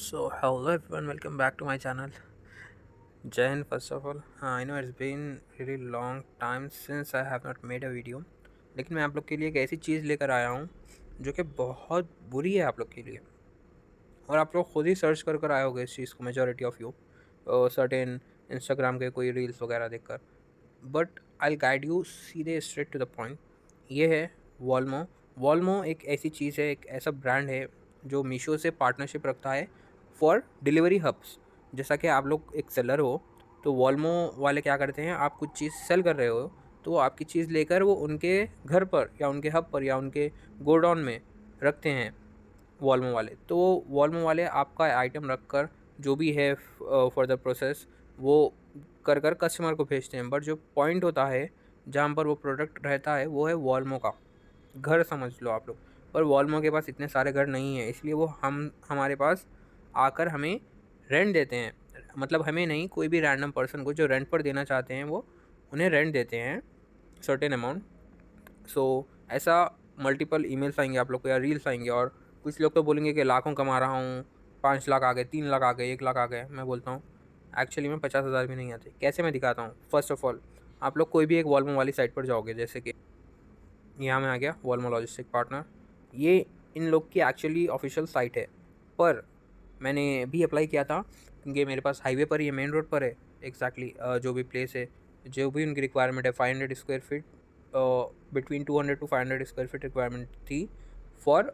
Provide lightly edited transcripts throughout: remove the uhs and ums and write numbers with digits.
So hello everyone, welcome back to my channel. Jai Hind first of all. हाँ, I know it's been really long time since I have not made a video. लेकिन मैं आप लोग के लिए एक ऐसी चीज़ लेकर आया हूँ जो कि बहुत बुरी है आप लोग के लिए, और आप लोग खुद ही सर्च कर कर आए होगे इस चीज़ को, majority of you certain Instagram के कोई रील्स वगैरह देखकर. बट आई गाइड यू सीधे स्ट्रेट टू द पॉइंट. ये है वॉल्मो. वॉल्मो एक ऐसी चीज़ है, एक ऐसा ब्रांड है जो मीशो से पार्टनरशिप रखता है फॉर डिलीवरी हब्स. जैसा कि आप लोग एक सेलर हो, तो वॉल्मो वाले क्या करते हैं, आप कुछ चीज़ सेल कर रहे हो तो वो आपकी चीज़ लेकर वो उनके घर पर या उनके हब पर या उनके गोडाउन में रखते हैं वॉल्मो वाले. तो वॉल्मो वाले आपका आइटम रख कर जो भी है फर्दर प्रोसेस वो कर कर कस्टमर को भेजते हैं. बट जो पॉइंट होता है जहाँ पर वो प्रोडक्ट रहता है वो है वॉल्मो का घर, समझ लो आप लोग. पर वॉल्मो के पास इतने सारे घर नहीं है, इसलिए वो हमारे पास आकर हमें रेंट देते हैं. मतलब हमें नहीं, कोई भी रैंडम पर्सन को जो रेंट पर देना चाहते हैं वो उन्हें रेंट देते हैं सर्टेन अमाउंट. सो ऐसा मल्टीपल ईमेल्स आएंगे आप लोग को या रील्स आएंगे, और कुछ लोग तो बोलेंगे कि लाखों कमा रहा हूँ, 5 लाख आ गए, 3 लाख आ गए, 1 लाख आ गए. मैं बोलता हूँ एक्चुअली में 50,000 भी नहीं आते. कैसे, मैं दिखाता हूँ. फर्स्ट ऑफ ऑल आप लोग कोई भी एक वॉल्मो वाली साइट पर जाओगे, जैसे कि यहाँ में आ गया वॉल्मो लॉजिस्टिक पार्टनर. ये इन लोग की एक्चुअली ऑफिशियल साइट है, पर मैंने भी अप्लाई किया था क्योंकि मेरे पास हाईवे पर, ये मेन रोड पर है एग्जैक्टली. जो भी प्लेस है, जो भी उनकी रिक्वायरमेंट है, 500 square feet, between 200 to 500 square feet requirement थी फॉर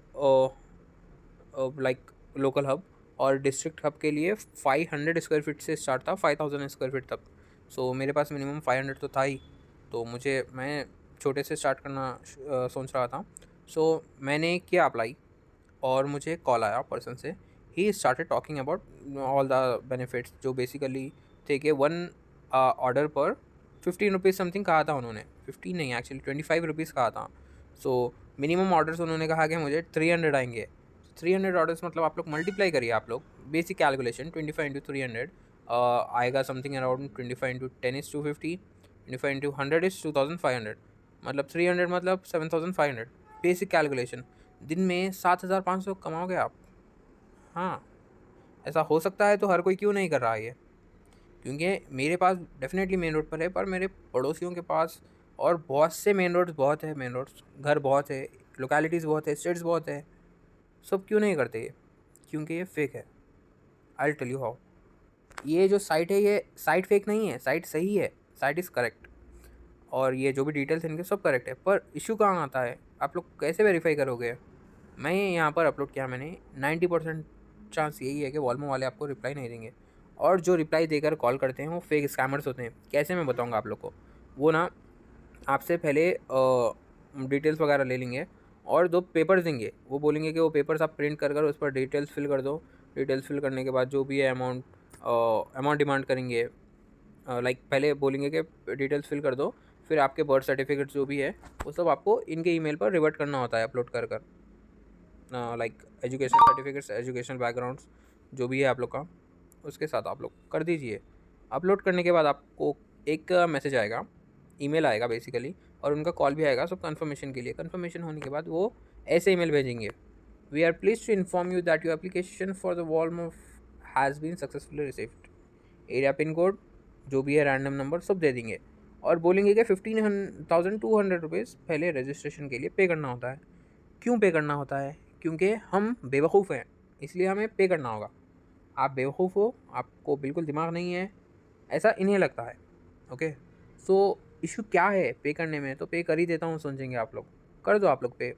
लाइक लोकल हब. और डिस्ट्रिक्ट हब के लिए 500 स्क्वायर फीट से स्टार्ट था, 5000 स्क्वायर फीट तक. सो मेरे पास मिनिमम 500 तो था ही, तो मैं छोटे से स्टार्ट करना सोच रहा था. सो मैंने किया अप्लाई, और मुझे कॉल आया पर्सन से. He started talking about all the benefits, जो बेसिकली थे कि वन ऑर्डर पर 15 रुपीज़ समथिंग कहा था उन्होंने. 15 नहीं, एक्चुअली 25 रुपीज़ कहा था. सो मिनिमम ऑर्डर्स उन्होंने कहा कि मुझे 300 आएंगे. 300 ऑर्डर्स मतलब आप लोग मल्टीप्लाई करिए, आप लोग बेसिक कैलकुलेशन 25 × 300 आएगा समथिंग अराउंड 25 × 10 = 50, 25 × 100 = 2500. मतलब 300 मतलब 7500. Basic calculation. दिन में 7,500 कमाओगे आप. हाँ, ऐसा हो सकता है, तो हर कोई क्यों नहीं कर रहा है ये. क्योंकि मेरे पास डेफिनेटली मेन रोड पर है, पर मेरे पड़ोसियों के पास और बहुत से मेन रोड्स, बहुत है मेन रोड्स, घर बहुत है, लोकेलिटीज़ बहुत है, स्टेट्स बहुत है. सब क्यों नहीं करते ये? क्योंकि ये फेक है. I tell you how. ये जो साइट है, ये साइट फेक नहीं है, साइट सही है, साइट इज़ करेक्ट, और ये जो भी डिटेल्स इनके सब करेक्ट है. पर इशू कहाँ आता है, आप लोग कैसे वेरीफाई करोगे. मैं यहाँ पर अपलोड किया मैंने, 90% चांस यही है कि वॉल्मो वाले आपको रिप्लाई नहीं देंगे, और जो रिप्लाई देकर कॉल करते हैं वो फेक स्कैमर्स होते हैं. कैसे, मैं बताऊँगा आप लोग को. वो ना आपसे पहले डिटेल्स वगैरह ले लेंगे और 2 पेपर्स देंगे. वो बोलेंगे कि वो पेपर्स आप प्रिंट कर उस पर डिटेल्स फिल कर दो. डिटेल्स फिल करने के बाद जो भी है अमाउंट डिमांड करेंगे. लाइक पहले बोलेंगे कि डिटेल्स फिल कर दो, फिर आपके बर्थ सर्टिफिकेट जो भी है वो सब आपको इनके ईमेल पर रिवर्ट करना होता है अपलोड कर कर. Like education certificates, educational backgrounds जो भी है आप लोग का, उसके साथ आप लोग कर दीजिए. अपलोड करने के बाद आपको एक मैसेज आएगा, ईमेल आएगा बेसिकली, और उनका कॉल भी आएगा सब कंफर्मेशन के लिए. कंफर्मेशन होने के बाद वो ऐसे ईमेल भेजेंगे: we are pleased to inform you that your application for the Walmo has been successfully received. Area pin code जो भी है, रैंडम नंबर सब दे देंगे, और बोलेंगे कि 15,200 रुपीज़ पहले रजिस्ट्रेशन के लिए पे करना होता है. क्यों पे करना होता है? क्योंकि हम बेवकूफ़ हैं, इसलिए हमें पे करना होगा. आप बेवकूफ़ हो, आपको बिल्कुल दिमाग नहीं है, ऐसा इन्हें लगता है. ओके, सो इशू क्या है पे करने में? तो पे कर ही देता हूँ, समझेंगे आप लोग, कर दो आप लोग पे,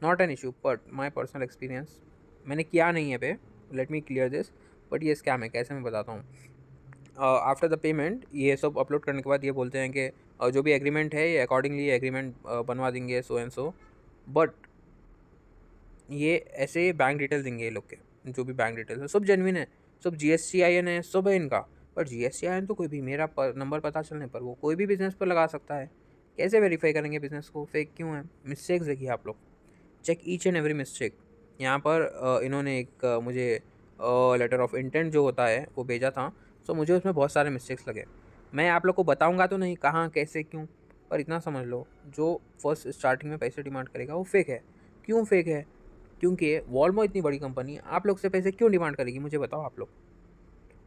not an issue. But my personal experience, मैंने किया नहीं है पे, let me clear this. But ये स्कैम है, कैसे मैं बताता हूँ. आफ्टर द पेमेंट ये सब अपलोड करने के बाद ये बोलते हैं कि जो भी एग्रीमेंट है ये अकॉर्डिंगली एग्रीमेंट बनवा देंगे, सो एंड सो. बट ये ऐसे बैंक डिटेल देंगे, ये लोग के जो भी बैंक डिटेल्स है सब जेन्युइन है, सब GSTIN है, सब है इनका. पर GSTIN तो कोई भी, मेरा नंबर पता चलने पर वो कोई भी बिज़नेस पर लगा सकता है. कैसे वेरीफाई करेंगे बिज़नेस को फेक क्यों है? मिस्टेक्स देखिए आप लोग, check each and every mistake. यहाँ पर इन्होंने एक मुझे लेटर ऑफ इंटेंट जो होता है वो भेजा था. सो मुझे उसमें बहुत सारे मिस्टेक्स लगे. मैं आप लोग को बताऊँगा तो नहीं कहाँ कैसे क्यों, पर इतना समझ लो, जो फर्स्ट स्टार्टिंग में पैसे डिमांड करेगा वो फेक है. क्यों फेक है? क्योंकि वॉल्मो इतनी बड़ी कंपनी है, आप लोग से पैसे क्यों डिमांड करेगी, मुझे बताओ आप लोग।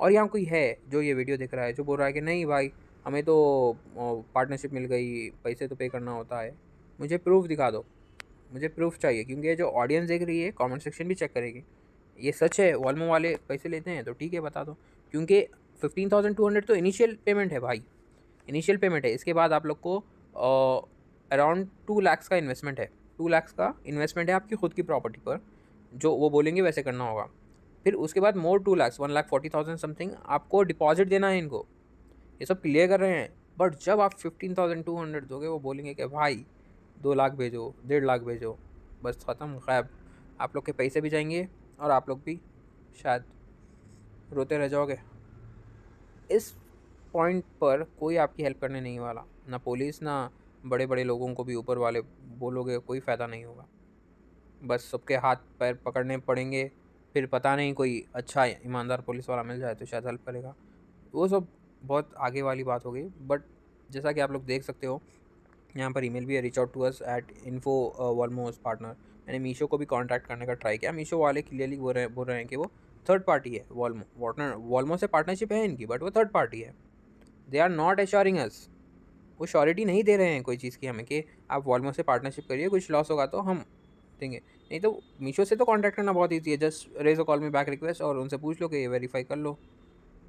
और यहाँ कोई है जो ये वीडियो देख रहा है जो बोल रहा है कि नहीं भाई हमें तो पार्टनरशिप मिल गई, पैसे तो पे करना होता है, मुझे प्रूफ दिखा दो, मुझे प्रूफ चाहिए। क्योंकि ये जो ऑडियंस देख रही है कमेंट सेक्शन भी चेक करेगी, ये सच है वॉल्मो वाले पैसे लेते हैं तो ठीक है बता दो। क्योंकि 15,200 तो इनिशियल पेमेंट है भाई, इनिशियल पेमेंट है। इसके बाद आप लोग को अराउंड 2 लाख का इन्वेस्टमेंट है, 2 लाख का इन्वेस्टमेंट है आपकी खुद की प्रॉपर्टी पर, जो वो बोलेंगे वैसे करना होगा। फिर उसके बाद मोर 2 लाख, 1,40,000 समथिंग आपको डिपॉजिट देना है इनको, ये सब क्लियर कर रहे हैं। बट जब आप 15,200 दोगे वो बोलेंगे कि भाई 2 लाख भेजो, 1.5 लाख भेजो, बस ख़त्म खैब, आप लोग के पैसे भी जाएंगे और आप लोग भी शायद रोते रह जाओगे। इस पॉइंट पर कोई आपकी हेल्प करने नहीं वाला, ना पुलिस ना बड़े बड़े लोगों को भी ऊपर वाले बोलोगे, कोई फ़ायदा नहीं होगा। बस सबके हाथ पैर पकड़ने पड़ेंगे, फिर पता नहीं कोई अच्छा ईमानदार पुलिस वाला मिल जाए तो शायद हेल्प करेगा। वो सब बहुत आगे वाली बात हो गई। बट जैसा कि आप लोग देख सकते हो यहाँ पर ईमेल भी है, reach out to us at info Walmo partner. मैंने मीशो को भी कांटेक्ट करने का ट्राई किया, मीशो वाले क्लियरली बोल रहे हैं कि वो थर्ड पार्टी है, वॉल्मो से पार्टनरशिप है इनकी बट वो थर्ड पार्टी है। दे आर नॉट एश्योरिंग अस, वो श्योरिटी नहीं दे रहे हैं कोई चीज़ की हमें कि आप वॉल्मो से पार्टनरशिप करिए, कुछ लॉस होगा तो हम देंगे। नहीं तो मीशो से तो कांटेक्ट करना बहुत ईजी है, just raise a call me back request और उनसे पूछ लो कि ये वेरीफाई कर लो।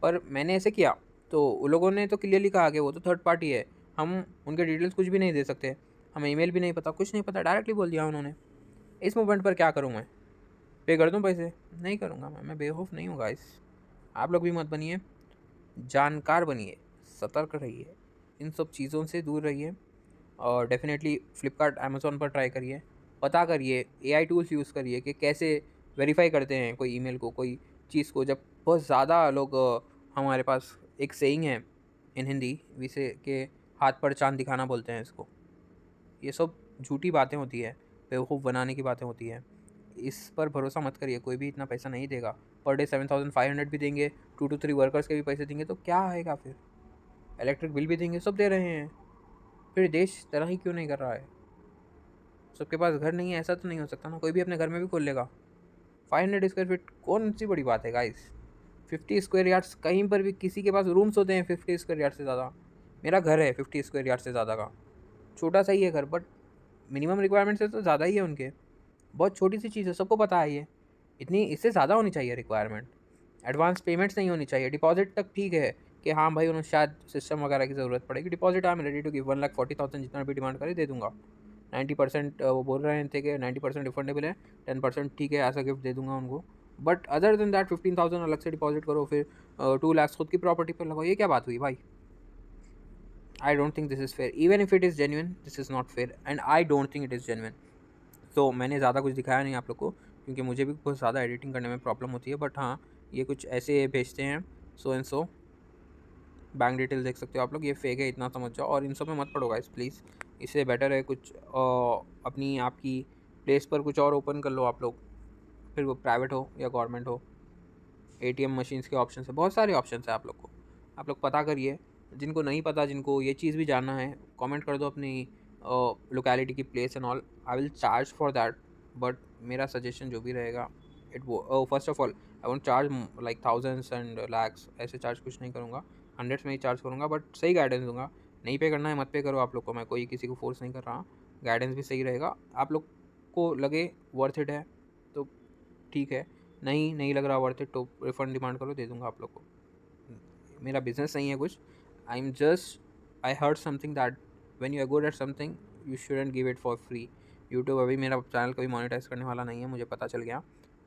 पर मैंने ऐसे किया तो उन लोगों ने तो क्लियरली कहा कि वो तो थर्ड पार्टी है, हम उनके डिटेल्स कुछ भी नहीं दे सकते, हमें ईमेल भी नहीं पता, कुछ नहीं पता, डायरेक्टली बोल दिया उन्होंने। इस मोमेंट पर क्या करूँ मैं, पे कर दूँ पैसे? नहीं करूँगा मैं बेवकूफ़ नहीं हूँ गाइस। आप लोग भी मत बनिए, जानकार बनिए, सतर्क रहिए, इन सब चीज़ों से दूर रहिए। और डेफिनेटली फ्लिपकार्ट अमेज़ॉन पर ट्राई करिए, पता करिए, एआई टूल्स यूज़ करिए कि कैसे वेरीफाई करते हैं कोई ईमेल को, कोई चीज़ को। जब बहुत ज़्यादा लोग हमारे पास एक सेइंग है इन हिंदी विसे के हाथ पर चाँद दिखाना बोलते हैं इसको, ये सब झूठी बातें होती है, बेवकूफ़ बनाने की बातें होती है। इस पर भरोसा मत करिए, कोई भी इतना पैसा नहीं देगा। पर डे 7,500 भी देंगे, 2 to 3 वर्कर्स के भी पैसे देंगे तो क्या आएगा फिर, इलेक्ट्रिक बिल भी देंगे, सब दे रहे हैं, फिर देश तरह ही क्यों नहीं कर रहा है? सबके पास घर नहीं है ऐसा तो नहीं हो सकता ना, कोई भी अपने घर में भी खोल लेगा। 500 स्क्वायर फीट कौन सी बड़ी बात है गाइस, 50 स्क्वायर यार्ड्स कहीं पर भी किसी के पास रूम्स होते हैं 50 स्क्वायर यार्ड से ज़्यादा। मेरा घर है 50 स्क्वायर यार्ड से ज़्यादा का, छोटा सा ही है घर, बट मिनिमम रिक्वायरमेंट से तो ज़्यादा ही है उनके। बहुत छोटी सी चीज़ है, सबको पता है ये, इतनी इससे ज़्यादा होनी चाहिए रिक्वायरमेंट। एडवांस पेमेंट्स नहीं होनी चाहिए, डिपॉजिट तक ठीक है कि हाँ भाई उन्हें शायद सिस्टम वगैरह की ज़रूरत पड़ेगी, deposit I am ready to give 1,40,000 जितना भी डिमांड करे दे दूंगा। 90% वो बोल रहे थे कि 90% रिफंडेबल है, 10% ठीक है ऐसा गिफ्ट दे दूंगा उनको। बट अदर देन दैट 15,000 अलग से डिपॉजिट करो, फिर 2 लाख खुद की प्रॉपर्टी पर लगाओ, ये क्या बात हुई भाई? I don't think this is fair, even if it is genuine this is not fair and I don't think it is genuine. तो मैंने ज़्यादा कुछ दिखाया नहीं आप लोग को, क्योंकि मुझे भी बहुत ज़्यादा एडिटिंग करने में प्रॉब्लम होती है। बट हाँ, ये कुछ ऐसे भेजते हैं, so and so bank detail देख सकते हो आप लोग, ये फेक है इतना समझ जाओ। और इन सब में मत पड़ो गाइस प्लीज़, इससे बेटर है कुछ अपनी आपकी प्लेस पर कुछ और ओपन कर लो आप लोग, फिर वो प्राइवेट हो या गवर्नमेंट हो। एटीएम मशीन्स के ऑप्शन है, बहुत सारे ऑप्शन है आप लोग को, आप लोग पता करिए। जिनको नहीं पता, जिनको ये चीज़ भी जानना है, कमेंट कर दो अपनी लोकेलिटी की place and all, I will charge for that. But मेरा सजेशन जो भी रहेगा, इट वो first of all I won't charge like thousands and lakhs, ऐसे चार्ज कुछ नहीं करूँगा, हंड्रेड्स में ही चार्ज करूँगा। बट सही गाइडेंस दूंगा, नहीं पे करना है मत पे करो आप लोग को, मैं कोई किसी को फोर्स नहीं कर रहा, गाइडेंस भी सही रहेगा। आप लोग को लगे वर्थ इट है तो ठीक है, नहीं लग रहा वर्थ इट तो रिफ़ंड डिमांड करो, दे दूंगा आप लोग को। मेरा बिजनेस नहीं है कुछ, I am just, I heard something that when you are good at something you shouldn't give it for free. YouTube अभी मेरा चैनल कभी मोनेटाइज करने वाला नहीं है, मुझे पता चल गया,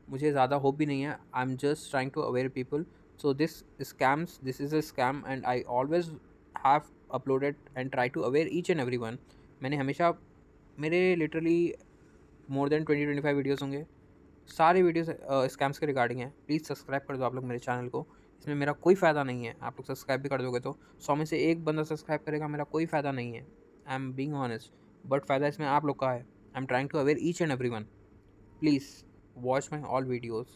मुझे ज़्यादा होप भी नहीं है। I am just trying to aware people, so this scams, this is a scam and I always have uploaded and try to aware each and every one. मैंने हमेशा, मेरे लिटरली मोर देन 20-25 वीडियोज़ होंगे, सारे videos scams के regarding हैं। Please subscribe कर दो आप लोग मेरे चैनल को, इसमें मेरा कोई फ़ायदा नहीं है। आप लोग सब्सक्राइब भी कर दोगे तो 100 में से एक बंदा सब्सक्राइब करेगा, मेरा कोई फ़ायदा नहीं है, I am being honest. But फ़ायदा इसमें आप लोग का है, I am trying to aware each and every one. Please watch my all videos.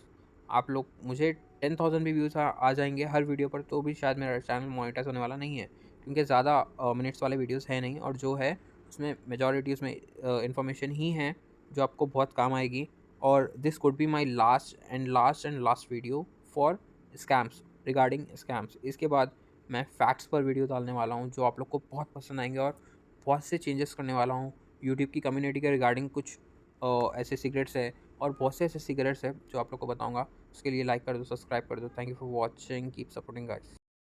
आप लोग, मुझे 10,000 भी व्यूज़ आ जाएंगे हर वीडियो पर तो भी शायद मेरा चैनल मोनेटाइज होने वाला नहीं है, क्योंकि ज़्यादा मिनट्स वाले वीडियोज़ है नहीं, और जो है उसमें मेजॉरिटी उसमें इन्फॉर्मेशन ही है जो आपको बहुत काम आएगी। और this could be my last video for scams, regarding scams. इसके बाद मैं फैक्ट्स पर वीडियो डालने वाला हूँ जो आप लोग को बहुत पसंद आएंगे, और बहुत से चेंजेस करने वाला हूँ यूट्यूब की कम्युनिटी के रिगार्डिंग। कुछ ऐसे सीक्रेट्स है और बहुत से ऐसे सीक्रेट्स है जो आप लोग को बताऊंगा। उसके लिए लाइक कर दो, सब्सक्राइब कर दो। Thank you for watching, keep supporting guys.